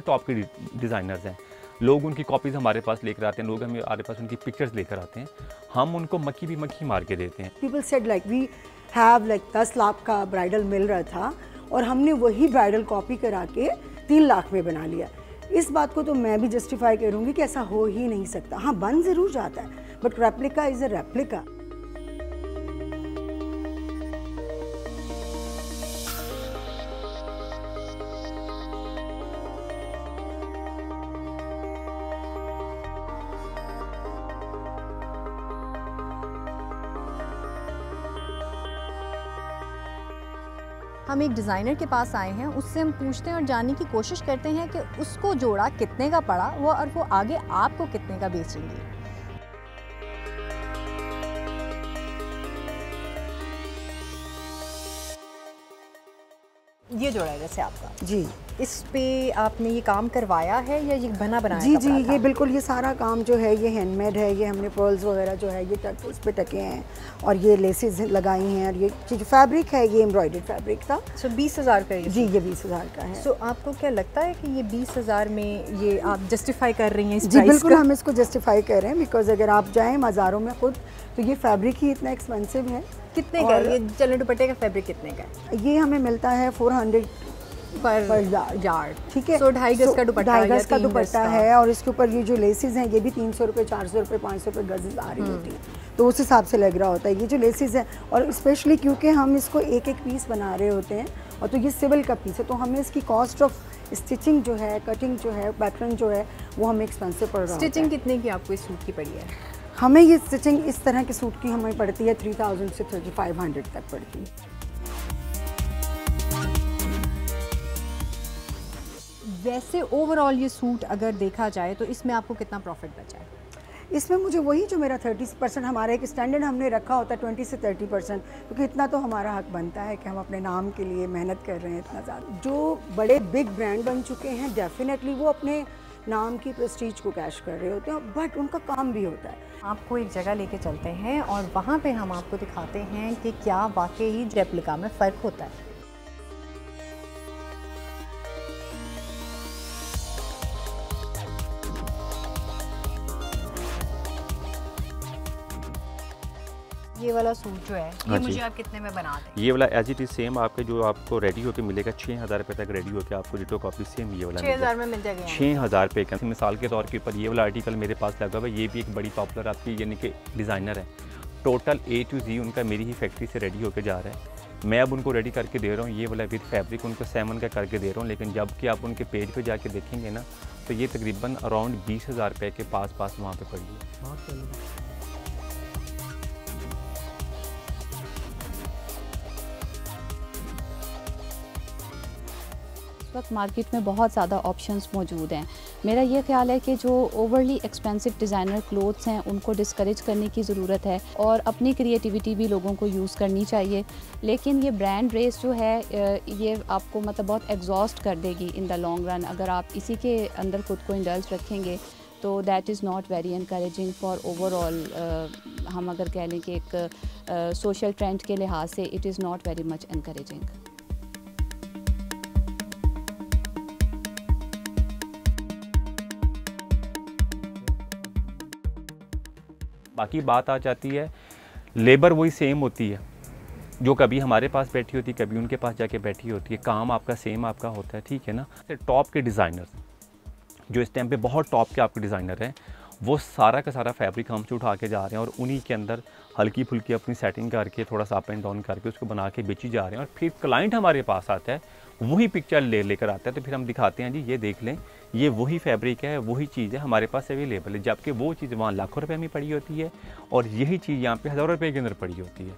Top के designers हैं। लोग उनकी कॉपीज़ हमारे पास लेकर आते हैं, लोग हमारे पास उनकी पिक्चर्स लेकर आते हैं, हम उनको मक्खी भी मक्खी मार के देते हैं। People said like we have like 10 lakh का ब्राइडल मिल रहा था और हमने वही ब्राइडल कॉपी करा के 3 लाख में बना लिया। इस बात को तो मैं भी जस्टिफाई करूँगी कि ऐसा हो ही नहीं सकता। हाँ, बन ज़रूर जाता है, but replica is a replica. हम एक डिज़ाइनर के पास आए हैं, उससे हम पूछते हैं और जानने की कोशिश करते हैं कि उसको जोड़ा कितने का पड़ा वो और वो आगे आपको कितने का बेचेंगे। ये जोड़ा है जैसे आपका जी, इस पे आपने ये काम करवाया है या ये बना बनाया? जी जी, ये बिल्कुल ये सारा काम जो है ये हैंडमेड है। ये हमने पर्ल्स वगैरह जो है ये इस पे टके हैं और ये लेसेस लगाई हैं और ये जो फैब्रिक है ये एम्ब्रॉयडर्ड फैब्रिक था। सो 20,000 का है? जी, ये 20,000 का है। सो आपको क्या लगता है कि ये 20,000 में ये आप जस्टिफाई कर रही हैं इस जी प्राइस बिल्कुल का? हम इसको जस्टिफाई कर रहे हैं, बिकॉज अगर आप जाएँ बाज़ारों में खुद तो ये फैब्रिक ही इतना एक्सपेंसिव है। कितने का है ये चलन दुपट्टे का फैब्रिक? कितने का है ये? हमें मिलता है 400 पर यार्ड, ठीक है। सो 2.5 गज का दुपट्टा, 2.5 गज का दुपट्टा है और इसके ऊपर ये जो लेसेस हैं ये भी 300 रुपये, 400 रुपये, 500 रुपये गज आ रही होती है, तो उस हिसाब से लग रहा होता है ये जो लेसेस है। और स्पेशली क्योंकि हम इसको एक एक पीस बना रहे होते हैं और तो ये सिविल का पीस है, तो हमें इसकी कॉस्ट ऑफ स्टिचिंग जो है, कटिंग जो है, पैटर्न जो है वो हमें एक्सपेंसिव पड़ रहा है। स्टिचिंग कितने की आपको इस सूट की पड़ी है? हमें ये स्टिचिंग इस तरह के सूट की हमें पड़ती है 3000 से 3500 तक पड़ती है। वैसे ओवरऑल ये सूट अगर देखा जाए तो इसमें आपको कितना प्रॉफिट बचा है? इसमें मुझे वही जो मेरा 30% हमारा एक स्टैंडर्ड हमने रखा होता है 20 से 30%, क्योंकि इतना तो हमारा हक बनता है कि हम अपने नाम के लिए मेहनत कर रहे हैं इतना ज़्यादा। जो बड़े बिग ब्रांड बन चुके हैं डेफिनेटली वो अपने नाम की प्रेस्टीज को कैश कर रहे होते हैं, बट उनका काम भी होता है। आपको एक जगह लेके चलते हैं और वहाँ पे हम आपको दिखाते हैं कि क्या वाकई रेप्लिका में फ़र्क होता है। ये वाला सूट जो है ये मुझे आप कितने में बना दें? ये वाला एज इट इज सेम आपके जो आपको रेडी होकर मिलेगा 6,000 रुपये तक रेडी होकर आपको डिटो कॉपी सेम ये वाला 6,000 में मिल जाएगा? 6,000 रुपये का। मिसाल के तौर के ऊपर ये वाला आर्टिकल मेरे पास लगा हुआ है, ये भी एक बड़ी पॉपुलर आपकी यानी कि डिज़ाइनर है। टोटल A to Z उनका मेरी ही फैक्ट्री से रेडी होकर जा रहा है। मैं अब उनको रेडी करके दे रहा हूँ, ये वाला विद फैब्रिक उनको 7 का करके दे रहा हूँ, लेकिन जब कि आप उनके पेज पे जाके देखेंगे ना तो ये तकरीबन अराउंड 20,000 रुपये के पास वहाँ पे पड़ी है। इस वक्त मार्केट में बहुत ज़्यादा ऑप्शंस मौजूद हैं। मेरा ये ख्याल है कि जो ओवरली एक्सपेंसिव डिज़ाइनर क्लोथ्स हैं उनको डिस्करेज करने की ज़रूरत है और अपनी क्रिएटिविटी भी लोगों को यूज़ करनी चाहिए। लेकिन ये ब्रांड रेस जो है ये आपको मतलब बहुत एग्जॉस्ट कर देगी इन द लॉन्ग रन। अगर आप इसी के अंदर खुद को इंडल्ज रखेंगे तो that is not very encouraging for overall. हम अगर कह लें कि एक सोशल ट्रेंड के लिहाज से it is not very much encouraging. बाकी बात आ जाती है लेबर वही सेम होती है जो कभी हमारे पास बैठी होती है, कभी उनके पास जाके बैठी होती है। काम आपका सेम आपका होता है, ठीक है ना। टॉप के डिज़ाइनर जो इस टाइम पे बहुत टॉप के आपके डिज़ाइनर हैं वो सारा का सारा फैब्रिक हमसे उठा के जा रहे हैं और उन्हीं के अंदर हल्की फुल्की अपनी सेटिंग करके थोड़ा सा अप एंड डाउन करके उसको बना के बेची जा रहे हैं। और फिर क्लाइंट हमारे पास आता है, वही पिक्चर लेकर आता है, तो फिर हम दिखाते हैं जी ये देख लें, ये वही फैब्रिक है, वही चीज़ है हमारे पास अवेलेबल है, जबकि वो चीज़ वहाँ लाखों रुपये में पड़ी होती है और यही चीज़ यहाँ पे हज़ारों रुपये के अंदर पड़ी होती है।